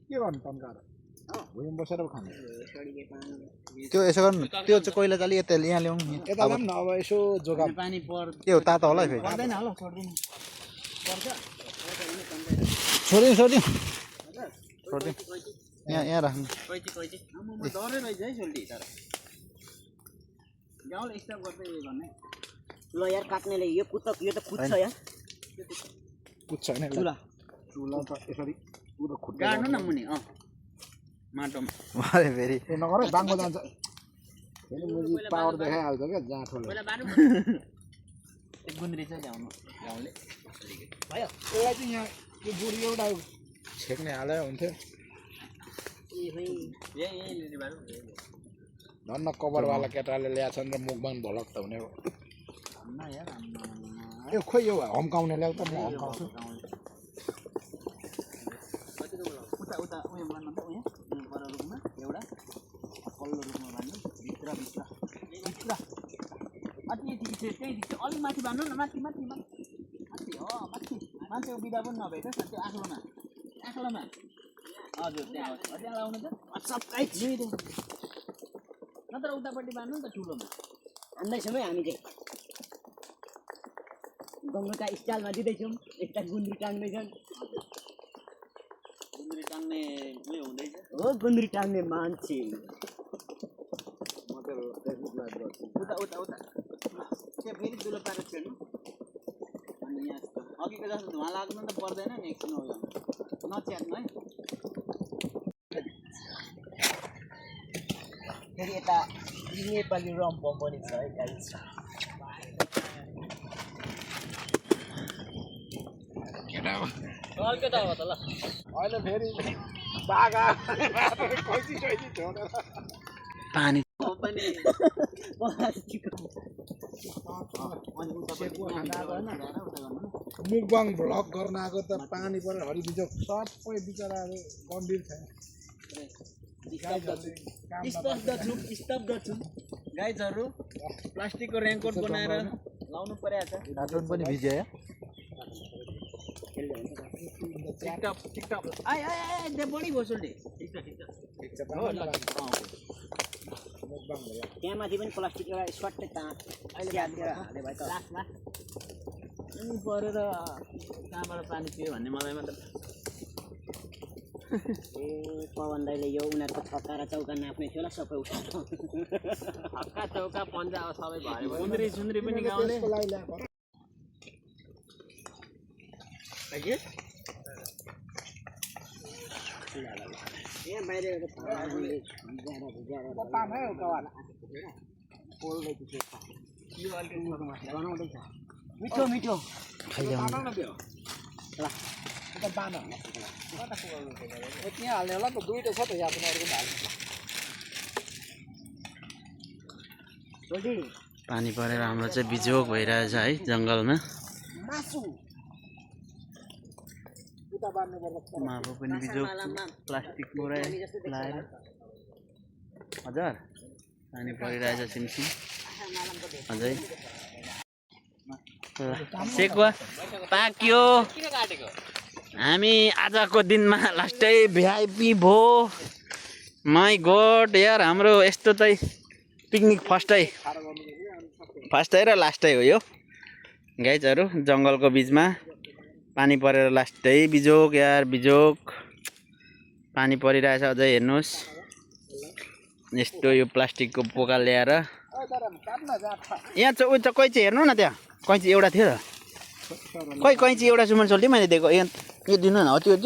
के गर्नु तन्काएर भुइँमा बसेर खानु त्यो यसो गर्नु त्यो चाहिँ कोइला जाली यता यहाँ ल्याउनु यता ल्याउँ न अब यसो जोगाम पानी पर के हो तातो होला है फेरि पर्दैन होला छोड्दिनु पर्छ छोडिदिउँ छोडिदिउँ यहाँ राख्नु कैची डरै रहेछ है सोल्टी तर गाउँले स्टप गर्दै उयो गर्ने ल यार काट्नेले यो कुद्छ यो त कुद्छ यार कुद्छ होइन चुला त यसरी पुरो खुट्टा गाड्नु न मुनि माटोमा अरे फेरि ए नगर बाङ्गो जान्छ फेरि मुजी पावर देखाइहाल्छ क्या जाँठोले पहिला बारु गुन्द्री चाहिँ ल्याउनु गाउँले भयो एउटा चाहिँ यहाँ यो बुढी एउटा छेक्ने हाले हुन्थ्यो यही लिने बारु धन्न कभरवाला केटाले ल्याएछन् र मुखबाङ भलक त हुने हो न यार ए खोइ यो हम्काउने ल्याउ त म हम्काउँछु उता उता उयो गर्नु त उयो पर रुखमा एउटा पल्लो रुखमा बाँध्नु भित्र अति त्यही अलिक माथि बाँध्नु न माथि हो माथि मान्छेको बिदा पनि नभएको त्यो आँख्लोमा हजुर त्यहाँ लाउनु त सबै नत्र उतापट्टि बाँध्नु नि त ठुलोमा हान्दैछौँ है हामी चाहिँ गङ्गाका स्टाइलमा दिँदैछौँ एकता गुन्द्री टाङ्दैछन् गुन्द्री टाङ्ने उयो हुँदैछ हो गुन्द्री टाङ्ने मान्छे उता त्यो फेरि दुलो पारेर छेड्नु अनि यहाँ अघिको जस्तो धुवा लाग्नु त पर्दैन नि एकछिन उयो नच्यात्नु है फेरि यता नेपाली रम्पम पनि छ है गाइस अर्को त हो त ल अहिले फेरि बाघा कैची छोडेर पानी पनि मुखबाङ भ्लग गर्न आएको त पानी परेर हरिबिजोग सबै बिचराहरू गम्भीर छ स्तब्ध छु गाइजहरू प्लास्टिकको रेनकोट बनाएर लाउनु परेको छ कार्टुन पनि भिज्यो टिकटक आइ त्यहाँ बढी भयो सोल्टी ठिक छ त्यहाँ माथि पनि प्लास्टिक एउटा स्वाटै अहिले हाले भयो त लास्टमा अनि परेर कहाँबाट पानी पियो भन्ने मलाई मात्र ए पवन दाइले यो उनीहरूको छक्का र चौका नाप्ने थियो होला सबै उठाएर हक्का चौका पन्जा अब सबै भयो सुन्द्री पनि गाउँले यहाँ बाहिर बनाउँदैछ मिठो मिठो त्यहाँ हाल्ने होला त दुईवटा छ त यहाँ पनि अरूको हाल्नु पानी परेर हाम्रो चाहिँ बिजोग भइरहेछ है जङ्गलमा माको पनि बिजोग प्लास्टिक बोरा लाएर हजुर पानी परिरहेछ सिमसिम अझै सेकुवा पाक्यो हामी आजको दिनमा लास्टै भिआइपी भो माई गड यार हाम्रो यस्तो चाहिँ पिकनिक फर्स्टै र लास्टै हो यो गाइजहरू जङ्गलको बिचमा पानी परेर लास्टै बिजोग यार बिजोग पानी परिरहेछ अझै हेर्नुहोस् यस्तो यो प्लास्टिकको पोका ल्याएर यहाँ चाहिँ उयो चाहिँ कैँची हेर्नु न त्यहाँ कैँची एउटा थियो त खै कैँची एउटा सुमन सोल्टी मैले दिएको यो दिनु न हो त्यो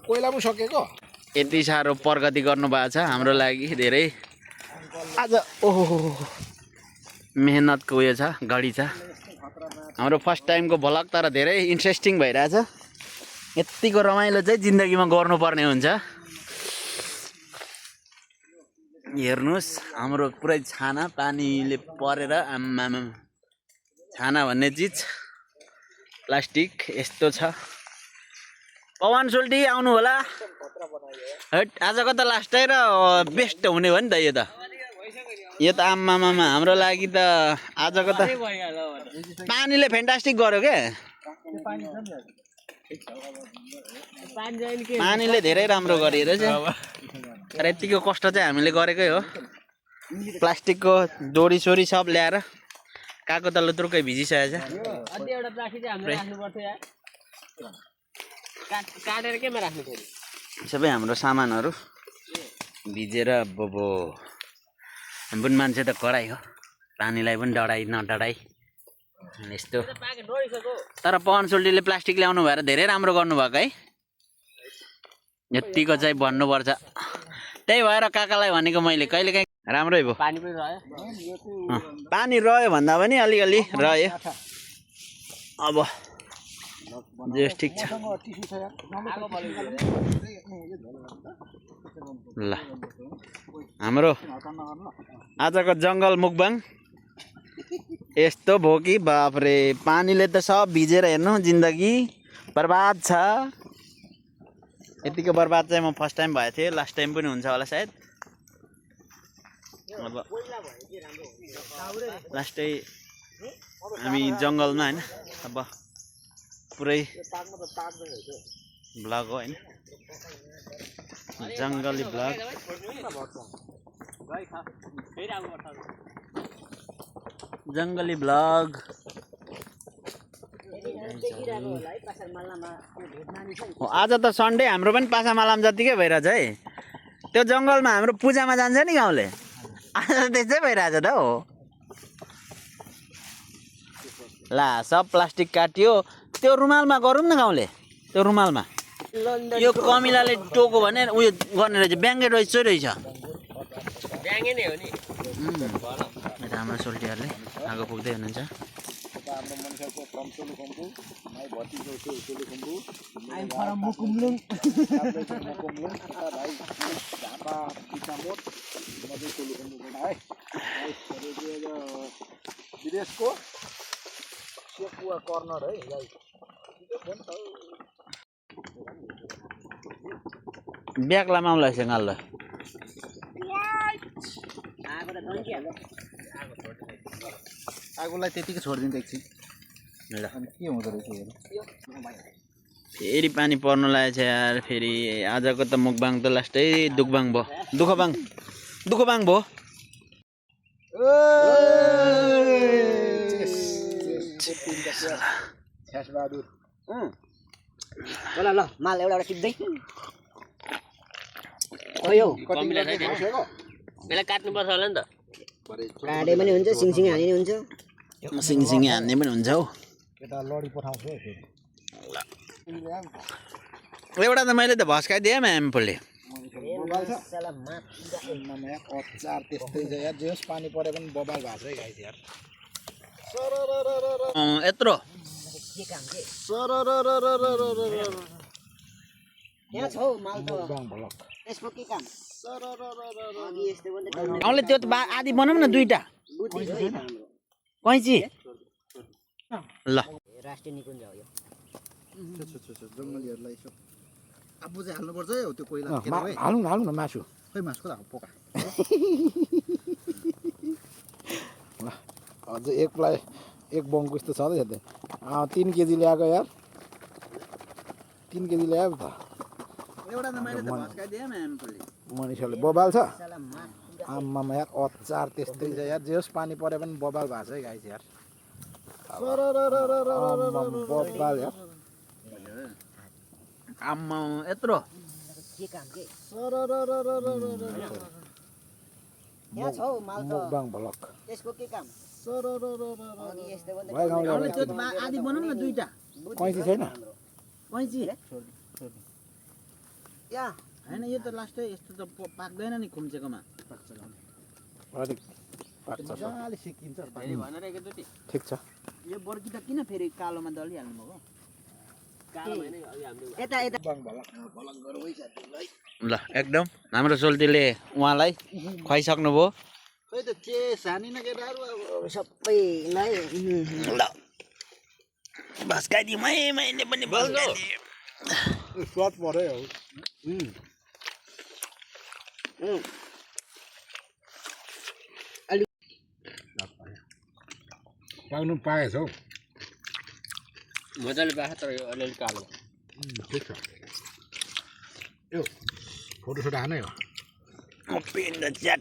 कोइला पनि सकेको यति साह्रो प्रगति गर्नुभएको छ हाम्रो लागि धेरै आज ओहो मेहनतको उयो छ घडी छ हाम्रो फर्स्ट टाइमको भ्लग तर धेरै इन्ट्रेस्टिङ भइरहेछ यतिको रमाइलो चाहिँ जिन्दगीमा गर्नुपर्ने हुन्छ हेर्नुहोस् हाम्रो पुरै छाना पानीले परेर आम्मामा छाना भन्ने चिज प्लास्टिक यस्तो छ पवन सोल्टी आउनु होला हट आजको त लास्टै र बेस्ट हुने हो नि त यो त आम्मामा हाम्रो लागि त आजको त पानीले फ्यान्टास्टिक गर्यो के पानीले धेरै राम्रो गरिरहेछ तर यतिको कष्ट चाहिँ हामीले गरेकै हो प्लास्टिकको डोरी सोरी सब ल्याएर काको तल्लो तुर्कै भिजिसकेको छ अझै एउटा प्लास्टिक चाहिँ हामीले राख्नु पर्थ्यो यार काटेर केमा राख्नु फेरि सबै हाम्रो सामानहरू भिजेर बोबो बुन मान्छे त कराई हो पानीलाई पनि डढाइ नडढाइ यस्तो तर पवन सोल्टीले प्लास्टिक ल्याउनु भएर धेरै राम्रो गर्नुभएको है यतिको चाहिँ भन्नुपर्छ त्यही भएर काकालाई भनेको मैले कहिलेकाहीँ राम्रै भयो पानी पनि रह्यो पानी रह्यो भन्दा पनि अलिअलि रह्यो अब जे ठिक छ ल हाम्रो आजको जङ्गल मुकबाङ यस्तो भयो कि बाफरे पानीले त सब भिजेर हेर्नु जिन्दगी बर्बाद छ यतिको बर्बाद चाहिँ म फर्स्ट टाइम भएको थिएँ लास्ट टाइम पनि हुन्छ होला सायद अब लास्टै हामी जङ्गलमा होइन अब पुरै ब्लग हो होइन जङ्गली ब्लग जङ्गली ब्लग आज त सन्डे हाम्रो पनि पासा मालाम जतिकै भइरहेछ है त्यो जङ्गलमा हाम्रो पूजामा जान्छ नि गाउँले आज त्यस्तै भइरहेछ त हो ला सब प्लास्टिक काटियो त्यो रुमालमा गरौँ न गाउँले त्यो रुमालमा यो कमिलाले टोको भने उयो गर्ने रहेछ ब्याङ्गे रहेछ ब्याङ्गे नै हो नि यता हाम्रो सोल्टीहरूले आगो पुग्दै हुनुहुन्छ विदेशको सेकुवा कर्नर है ब्याग लामाउला सँगाल आगोलाई त्यतिकै छोडिदिन्छ एकछिन ल अनि के हुँदो रहेछ हेर फेरि पानी पर्नु लागेको छ यार फेरि आजको त मुकबाङ त लास्टै दुखबाङ भयो दुखबाङ भयो बहादुर ल माल एउटा टिप्दै यसलाई काट्नुपर्छ होला नि त काटे पनि हुन्छ सिङसिङ हाने हुन्छ सिङसिङे हान्ने पनि हुन्छ हौ केटा लडी पठाउँछु है फेरि एउटा त मैले त भस्काइदिएँ एम्पलले अचार त्यस्तै छ यार जे होस् पानी परे पनि बबाल भएको छ है गाई यार यत्रो यहाँ छ हौ माल त यसको के काम गाउँले त्यो त आधी बनाऊँ न दुईटा कैँची ल राष्ट्रिय निकुञ्ज हो यो जङ्गलीहरूलाई यसो आफू चाहिँ हाल्नुपर्छ है त्यो कोइला हाल्नु न मासु खै मासुको त पोका अझ एक बङ्को जस्तो छँदैछ त 3 केजी ल्याएको यार 3 केजी ल्यायो त एउटा त मैले त भस्काइदिएँ एम्पलले मनिषहरूले बबाल छ आम्मामा यार अचार त्यस्तै छ यार जे होस् पानी परे पनि बबाल भएको छ है गाई यार बबाल यार आम्मा यत्रो के काम के यहाँ छ हौ माल त मुकबाङ भ्लग यसको के काम भाइ गाउँले त्यो आधी बनाऊँ न दुईटा कैँची छैन कैँची या होइन यो त लास्टै यस्तो त पाक्दैन नि खुम्चेकोमा अलिक पाक्छ मजाले सिकिन्छ भनेर एकैचोटि ठिक छ यो बर्की त किन फेरि कालोमा दलिहाल्नु भएको कालो भएन अघि हामीले यता यता ल एकदम हाम्रो सोल्टीले उहाँलाई खुवाइसक्नुभयो खै त चेस हानी न केटाहरू अब सबैलाई ल भस्काइदिउँ है मैले पनि भस्काइदिएँ स्वाद पर्यो हौ पाउनु पाएछ हौ मजाले पाएको तर यो अलिअलि कालो ठिक छ यो फोटोसोट हानै हो Open the chat.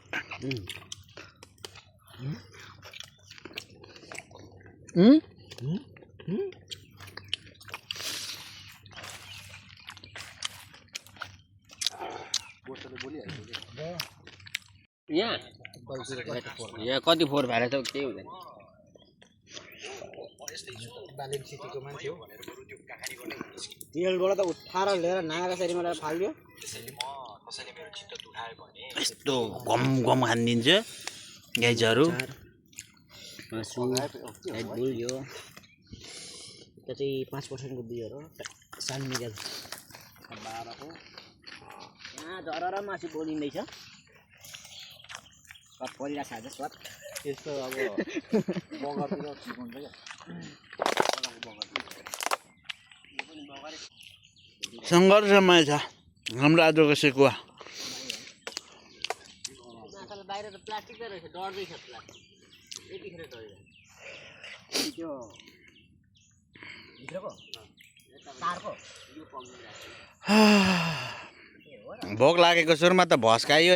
यहाँ कति फोहोर भएर त केही हुँदैन बालेन सिटीको मान्छे हो भनेर बरु त्यो कहानी गर्ने तेलबाट त उठाएर लिएर नागा सरी मलाई फाल्यो त्यसैले म कसैले मेरो चित्त दुखायो भने यस्तो गम गम खानिदिन्छ गाइजहरू मासु बुल यो त्यो चाहिँ 5% को बियर हो सान मिगेल 12 को यहाँ झरर मासु बोलिँदैछ सब परिरहेको छ आज स्वाद त्यस्तो अब बगरतिर ठिक हुन्छ क्या सङ्घर्षमय छ हाम्रो आजको सेकुवा बाहिर त प्लास्टिकै रहेछ डढ्दैछ प्लास्टिक यतिखेर डढ्यो त्यो भित्रको तारको भोक लागेको सुरुमा त भस्कायो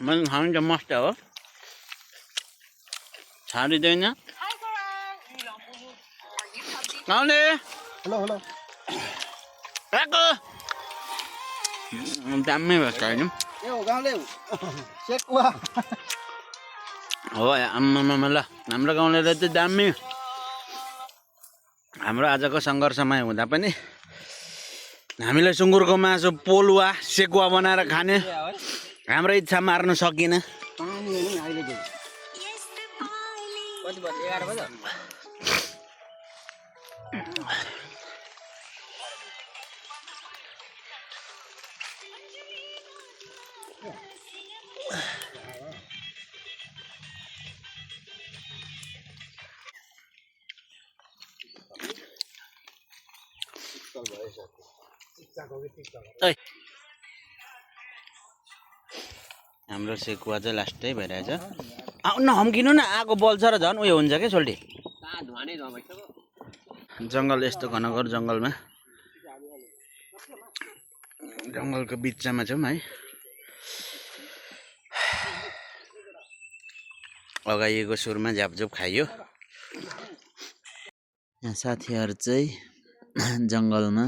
मन खानु त मस्त हो छाडिँदैन गाउँले हेलो हेलो आएको दामी भस्कायो ए हो गाउँले सेकुवा हो आम्मामा ल हाम्रो गाउँले चाहिँ दामी हाम्रो आजको सङ्घर्षमय हुँदा पनि हामीले सुँगुरको मासु पोलुवा सेकुवा बनाएर खाने हाम्रो इच्छा मार्नु सकिन पानी हेर्नु न अहिले चाहिँ कति बज्यो 11 बज्यो ऐ हाम्रो सेकुवा चाहिँ लास्टै भइरहेछ नहम्किनु न आगो बल्छ र झन् उयो हुन्छ क्या सोल्टी कहाँ धुवा नै धुवा भइसक्यो जङ्गल यस्तो घनघोर जङ्गलमा जङ्गलको बिचमा छौँ है लगाइएको सुरमा झ्यापझुप खाइयो यहाँ साथीहरू चाहिँ जङ्गलमा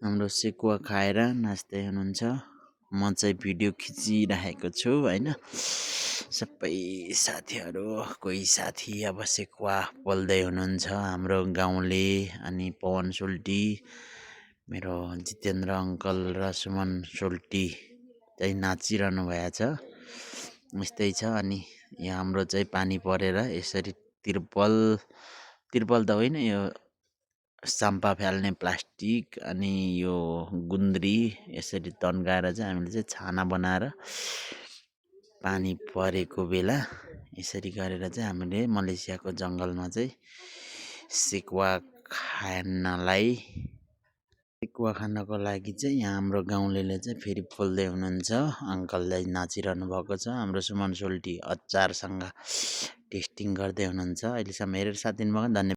हाम्रो सेकुवा खाएर नाच्दै हुनुहुन्छ म चाहिँ भिडियो खिचिरहेको छु होइन सबै साथीहरू कोही साथी अब सेकुवा पोल्दै हुनुहुन्छ हाम्रो गाउँले अनि पवन सोल्टी मेरो जितेन्द्र अङ्कल र सुमन सोल्टी चाहिँ नाचिरहनु भएको छ यस्तै छ अनि यहाँ हाम्रो चाहिँ पानी परेर यसरी तिर्पल त होइन यो साम्पा फाल्ने प्लास्टिक अनि यो गुन्द्री यसरी तन्काएर चाहिँ हामीले चाहिँ छाना बनाएर पानी परेको बेला यसरी गरेर चाहिँ हामीले मलेसियाको जङ्गलमा चाहिँ सेकुवा खानको लागि चाहिँ यहाँ हाम्रो गाउँलेले चाहिँ फेरि पोल्दै हुनुहुन्छ अङ्कललाई नाचिरहनु भएको छ हाम्रो सुमन सोल्टी अचारसँग टेस्टिङ गर्दै हुनुहुन्छ अहिलेसम्म हेरेर साथ दिनुभयो धन्यवाद।